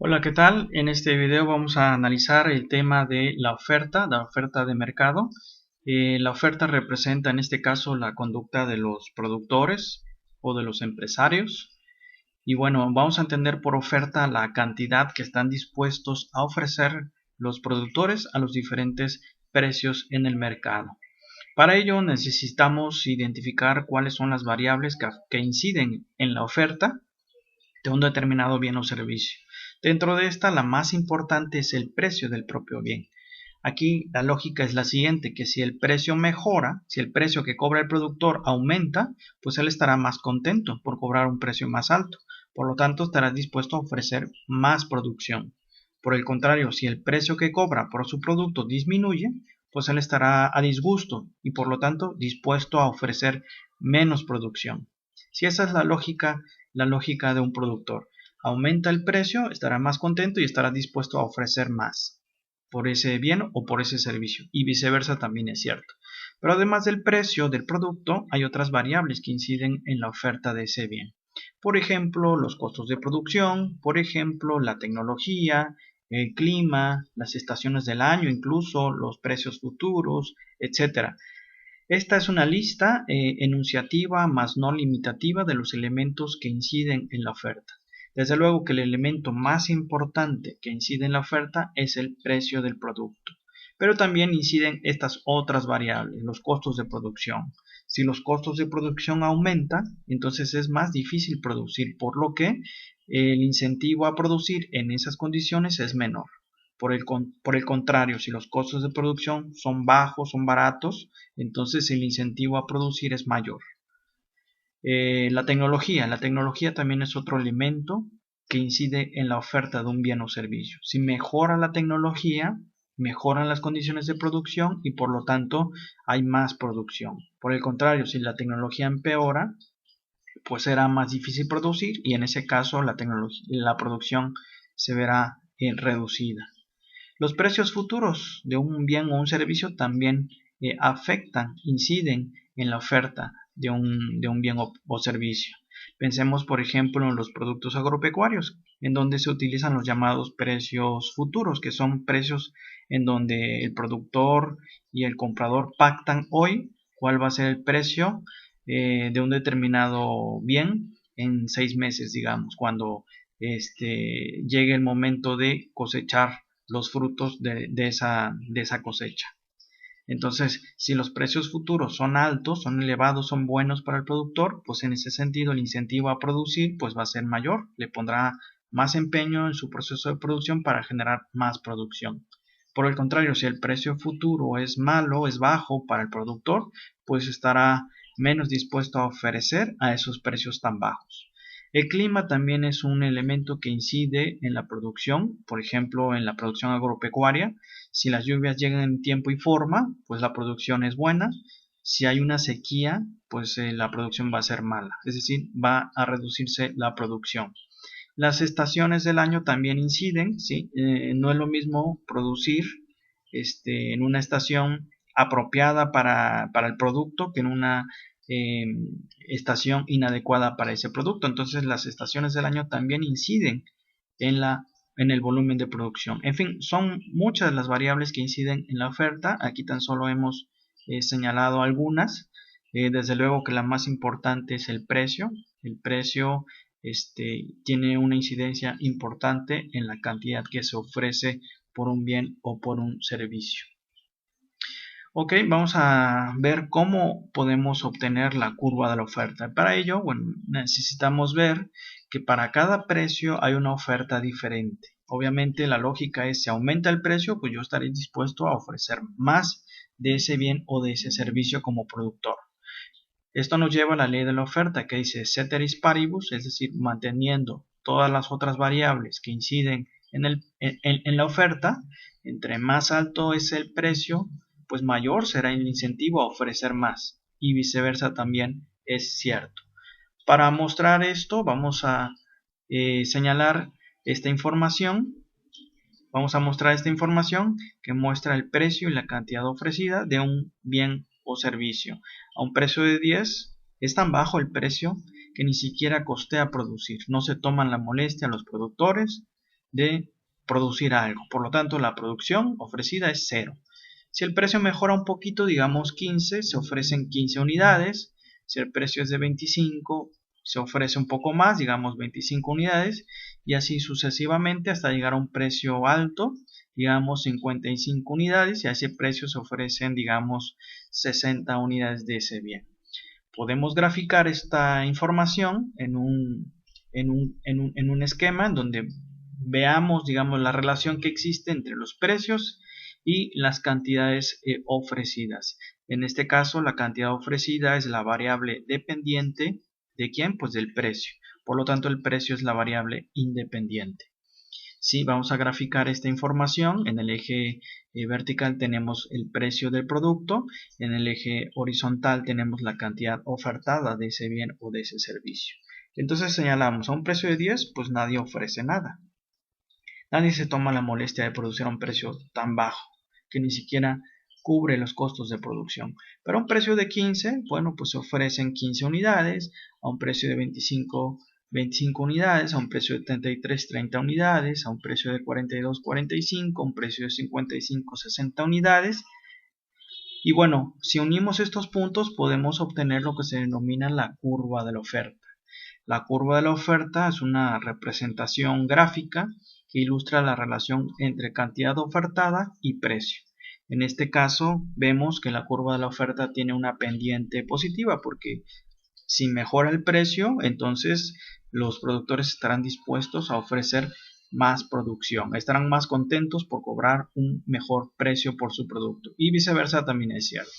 Hola, ¿qué tal? En este video vamos a analizar el tema de la oferta de mercado. La oferta representa en este caso la conducta de los productores o de los empresarios. Y bueno, vamos a entender por oferta la cantidad que están dispuestos a ofrecer los productores a los diferentes precios en el mercado. Para ello necesitamos identificar cuáles son las variables que inciden en la oferta de un determinado bien o servicio. Dentro de esta, la más importante es el precio del propio bien. Aquí la lógica es la siguiente, que si el precio mejora, si el precio que cobra el productor aumenta, pues él estará más contento por cobrar un precio más alto. Por lo tanto, estará dispuesto a ofrecer más producción. Por el contrario, si el precio que cobra por su producto disminuye, pues él estará a disgusto y por lo tanto dispuesto a ofrecer menos producción. Si esa es la lógica de un productor. Aumenta el precio, estará más contento y estará dispuesto a ofrecer más por ese bien o por ese servicio, y viceversa también es cierto. Pero además del precio del producto, hay otras variables que inciden en la oferta de ese bien. Por ejemplo, los costos de producción, por ejemplo, la tecnología, el clima, las estaciones del año, incluso los precios futuros, etcétera. Esta es una lista enunciativa más no limitativa de los elementos que inciden en la oferta. Desde luego que el elemento más importante que incide en la oferta es el precio del producto, pero también inciden estas otras variables, los costos de producción. Si los costos de producción aumentan, entonces es más difícil producir, por lo que el incentivo a producir en esas condiciones es menor. Por el contrario, si los costos de producción son bajos, son baratos, entonces el incentivo a producir es mayor. La tecnología también es otro elemento que incide en la oferta de un bien o servicio. Si mejora la tecnología, mejoran las condiciones de producción y por lo tanto hay más producción. Por el contrario, si la tecnología empeora, pues será más difícil producir y en ese caso la producción se verá reducida. Los precios futuros de un bien o un servicio también afectan, inciden en la oferta de un bien o servicio. Pensemos, por ejemplo, en los productos agropecuarios, en donde se utilizan los llamados precios futuros, que son precios en donde el productor y el comprador pactan hoy cuál va a ser el precio de un determinado bien en 6 meses, digamos, cuando llegue el momento de cosechar los frutos de esa cosecha. Entonces, si los precios futuros son altos, son elevados, son buenos para el productor, pues en ese sentido el incentivo a producir pues va a ser mayor, le pondrá más empeño en su proceso de producción para generar más producción. Por el contrario, si el precio futuro es malo, es bajo para el productor, pues estará menos dispuesto a ofrecer a esos precios tan bajos. El clima también es un elemento que incide en la producción, por ejemplo, en la producción agropecuaria. Si las lluvias llegan en tiempo y forma, pues la producción es buena. Si hay una sequía, pues la producción va a ser mala, es decir, va a reducirse la producción. Las estaciones del año también inciden, ¿sí? No es lo mismo producir en una estación apropiada para el producto que en una eh, estación inadecuada para ese producto. Entonces las estaciones del año también inciden en el volumen de producción. En fin, son muchas las variables que inciden en la oferta. Aquí tan solo hemos señalado algunas. Desde luego que la más importante es el precio. El precio tiene una incidencia importante en la cantidad que se ofrece por un bien o por un servicio. Ok, vamos a ver cómo podemos obtener la curva de la oferta. Para ello, bueno, necesitamos ver que para cada precio hay una oferta diferente. Obviamente la lógica es si aumenta el precio, pues yo estaré dispuesto a ofrecer más de ese bien o de ese servicio como productor. Esto nos lleva a la ley de la oferta que dice ceteris paribus, es decir, manteniendo todas las otras variables que inciden en la oferta. Entre más alto es el precio, pues mayor será el incentivo a ofrecer más, y viceversa también es cierto. Para mostrar esto vamos a señalar esta información. Vamos a mostrar esta información que muestra el precio y la cantidad ofrecida de un bien o servicio. A un precio de 10 es tan bajo el precio que ni siquiera costea producir. No se toman la molestia los productores de producir algo. Por lo tanto, la producción ofrecida es 0. Si el precio mejora un poquito, digamos 15, se ofrecen 15 unidades. Si el precio es de 25, se ofrece un poco más, digamos 25 unidades. Y así sucesivamente hasta llegar a un precio alto, digamos 55 unidades. Y a ese precio se ofrecen, digamos, 60 unidades de ese bien. Podemos graficar esta información en un esquema en donde veamos, digamos, la relación que existe entre los precios y las cantidades ofrecidas. En este caso, la cantidad ofrecida es la variable dependiente ¿de quién? Pues del precio. Por lo tanto, el precio es la variable independiente. Sí, vamos a graficar esta información. En el eje vertical tenemos el precio del producto, en el eje horizontal tenemos la cantidad ofertada de ese bien o de ese servicio. Entonces señalamos a un precio de 10, pues nadie ofrece nada. Nadie se toma la molestia de producir a un precio tan bajo, que ni siquiera cubre los costos de producción. Pero a un precio de 15, bueno, pues se ofrecen 15 unidades, a un precio de 25 unidades, a un precio de 33, 30 unidades, a un precio de 42, 45, a un precio de 55, 60 unidades. Y bueno, si unimos estos puntos podemos obtener lo que se denomina la curva de la oferta. La curva de la oferta es una representación gráfica que ilustra la relación entre cantidad ofertada y precio. En este caso vemos que la curva de la oferta tiene una pendiente positiva porque si mejora el precio, entonces los productores estarán dispuestos a ofrecer más producción, estarán más contentos por cobrar un mejor precio por su producto y viceversa también es cierto.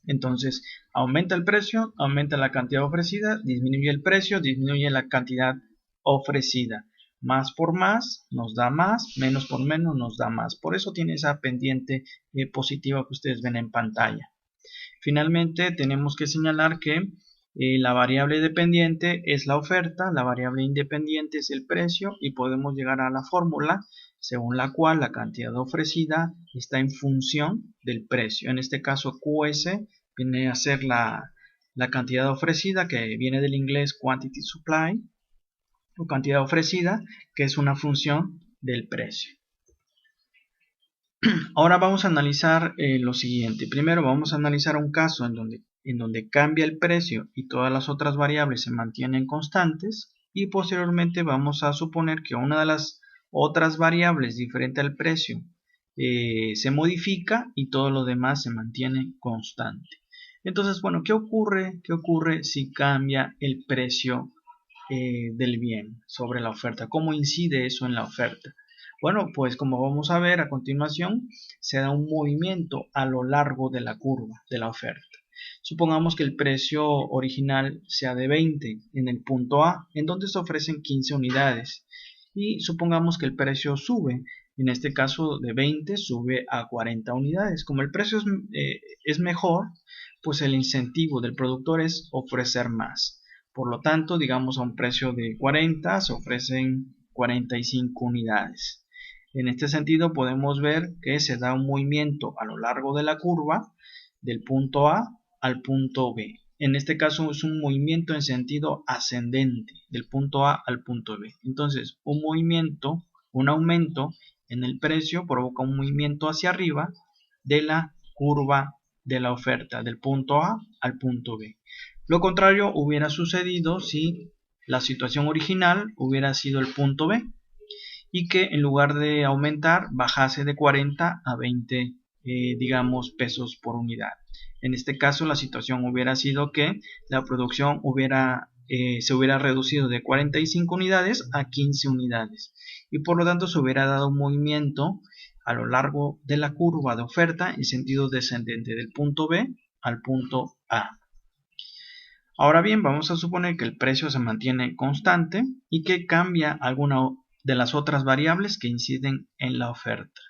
Entonces aumenta el precio, aumenta la cantidad ofrecida, disminuye el precio, disminuye la cantidad ofrecida. Más por más nos da más, menos por menos nos da más. Por eso tiene esa pendiente positiva que ustedes ven en pantalla. Finalmente tenemos que señalar que la variable dependiente es la oferta, la variable independiente es el precio y podemos llegar a la fórmula según la cual la cantidad ofrecida está en función del precio. En este caso QS viene a ser la cantidad ofrecida, que viene del inglés quantity supply, o cantidad ofrecida, que es una función del precio. Ahora vamos a analizar lo siguiente. Primero vamos a analizar un caso en donde cambia el precio y todas las otras variables se mantienen constantes, y posteriormente vamos a suponer que una de las otras variables diferente al precio se modifica y todo lo demás se mantiene constante. Entonces, bueno, ¿qué ocurre si cambia el precio del bien sobre la oferta? ¿Cómo incide eso en la oferta? Bueno, pues como vamos a ver a continuación, se da un movimiento a lo largo de la curva de la oferta. Supongamos que el precio original sea de 20 en el punto A, en donde se ofrecen 15 unidades. Y supongamos que el precio sube, en este caso de 20 sube a 40 unidades. Como el precio es mejor, pues el incentivo del productor es ofrecer más. Por lo tanto, digamos a un precio de 40 se ofrecen 45 unidades. En este sentido podemos ver que se da un movimiento a lo largo de la curva del punto A al punto B. En este caso es un movimiento en sentido ascendente del punto A al punto B. Entonces un aumento en el precio provoca un movimiento hacia arriba de la curva de la oferta del punto A al punto B. Lo contrario hubiera sucedido si la situación original hubiera sido el punto B y que en lugar de aumentar bajase de 40 a 20 digamos pesos por unidad. En este caso la situación hubiera sido que la producción se hubiera reducido de 45 unidades a 15 unidades y por lo tanto se hubiera dado un movimiento a lo largo de la curva de oferta en sentido descendente del punto B al punto A. Ahora bien, vamos a suponer que el precio se mantiene constante y que cambia alguna de las otras variables que inciden en la oferta,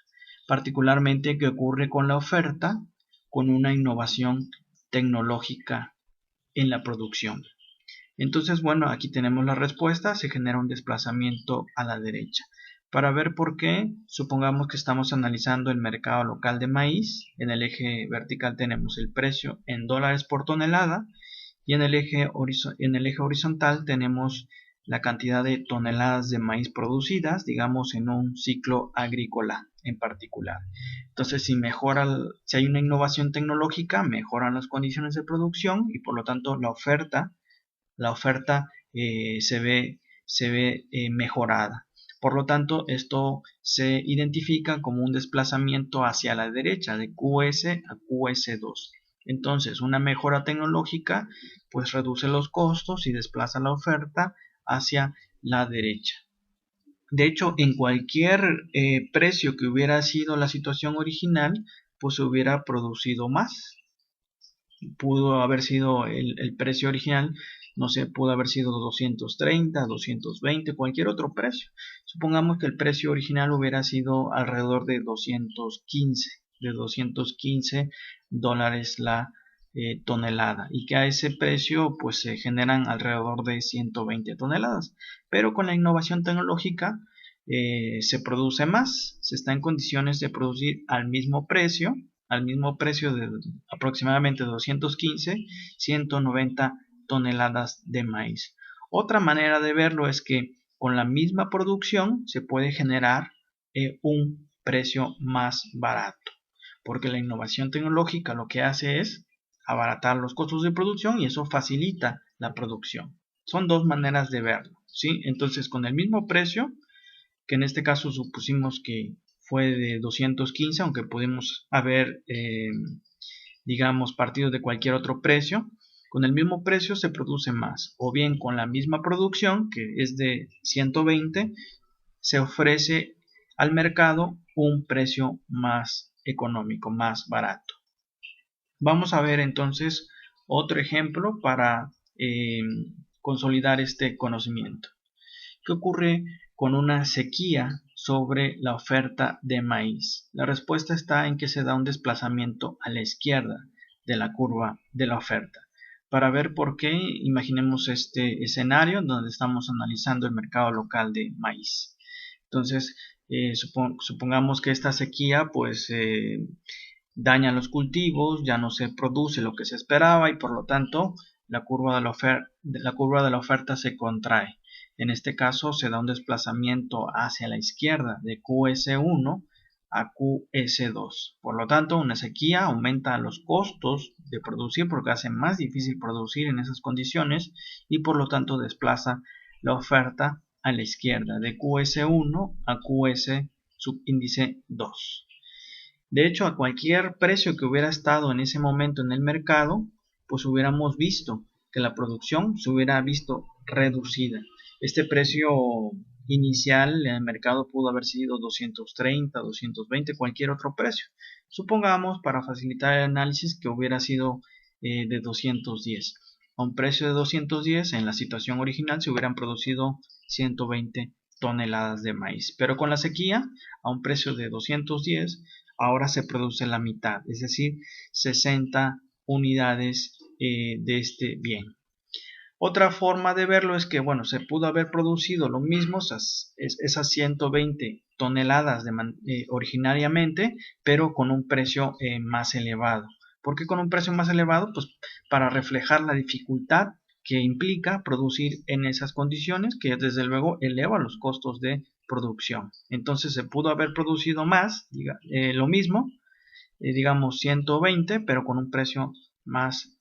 particularmente qué ocurre con la oferta con una innovación tecnológica en la producción. Entonces, bueno, aquí tenemos la respuesta, se genera un desplazamiento a la derecha. Para ver por qué, supongamos que estamos analizando el mercado local de maíz. En el eje vertical tenemos el precio en dólares por tonelada y en el eje horizontal tenemos la cantidad de toneladas de maíz producidas, digamos, en un ciclo agrícola en particular. Entonces, si hay una innovación tecnológica, mejoran las condiciones de producción y por lo tanto la oferta se ve mejorada. Por lo tanto, esto se identifica como un desplazamiento hacia la derecha de QS a QS2. Entonces, una mejora tecnológica pues reduce los costos y desplaza la oferta hacia la derecha. De hecho, en cualquier precio que hubiera sido la situación original, pues se hubiera producido más. Pudo haber sido el precio original, no sé, pudo haber sido 230, 220, cualquier otro precio. Supongamos que el precio original hubiera sido alrededor de 215 dólares la tonelada, y que a ese precio pues se generan alrededor de 120 toneladas. Pero con la innovación tecnológica se produce más, se está en condiciones de producir al mismo precio de aproximadamente 215, 190 toneladas de maíz. Otra manera de verlo es que con la misma producción se puede generar un precio más barato, porque la innovación tecnológica lo que hace es abaratar los costos de producción y eso facilita la producción. Son dos maneras de verlo, ¿sí? Entonces, con el mismo precio, que en este caso supusimos que fue de 215, aunque pudimos haber, digamos, partido de cualquier otro precio, con el mismo precio se produce más, o bien con la misma producción, que es de 120, se ofrece al mercado un precio más económico, más barato. Vamos a ver entonces otro ejemplo para consolidar este conocimiento. ¿Qué ocurre con una sequía sobre la oferta de maíz? La respuesta está en que se da un desplazamiento a la izquierda de la curva de la oferta. Para ver por qué, imaginemos este escenario donde estamos analizando el mercado local de maíz. Entonces, supongamos que esta sequía pues daña los cultivos, ya no se produce lo que se esperaba y por lo tanto la curva de la oferta se contrae. En este caso se da un desplazamiento hacia la izquierda de QS1 a QS2. Por lo tanto, una sequía aumenta los costos de producir porque hace más difícil producir en esas condiciones y por lo tanto desplaza la oferta a la izquierda de QS1 a QS subíndice 2. De hecho, a cualquier precio que hubiera estado en ese momento en el mercado, pues hubiéramos visto que la producción se hubiera visto reducida. Este precio inicial en el mercado pudo haber sido 230, 220, cualquier otro precio. Supongamos, para facilitar el análisis, que hubiera sido de 210. A un precio de 210, en la situación original se hubieran producido 120 toneladas de maíz. Pero con la sequía, a un precio de 210, ahora se produce la mitad, es decir, 60 unidades de este bien. Otra forma de verlo es que, bueno, se pudo haber producido lo mismo, esas 120 toneladas originariamente, pero con un precio más elevado. ¿Por qué con un precio más elevado? Pues para reflejar la dificultad que implica producir en esas condiciones, que desde luego eleva los costos de producción. Entonces se pudo haber producido más, lo mismo, digamos 120, pero con un precio más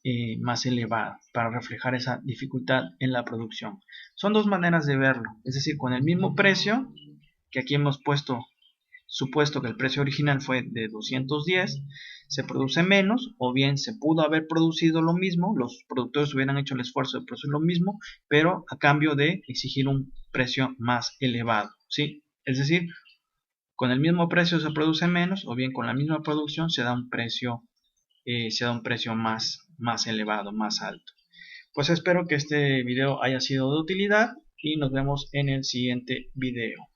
elevado para reflejar esa dificultad en la producción. Son dos maneras de verlo, es decir, con el mismo precio, que aquí hemos supuesto que el precio original fue de 210, se produce menos, o bien se pudo haber producido lo mismo, los productores hubieran hecho el esfuerzo de producir lo mismo, pero a cambio de exigir un precio más elevado, ¿sí? Es decir, con el mismo precio se produce menos, o bien con la misma producción se da un precio más elevado, más alto. Pues espero que este video haya sido de utilidad y nos vemos en el siguiente video.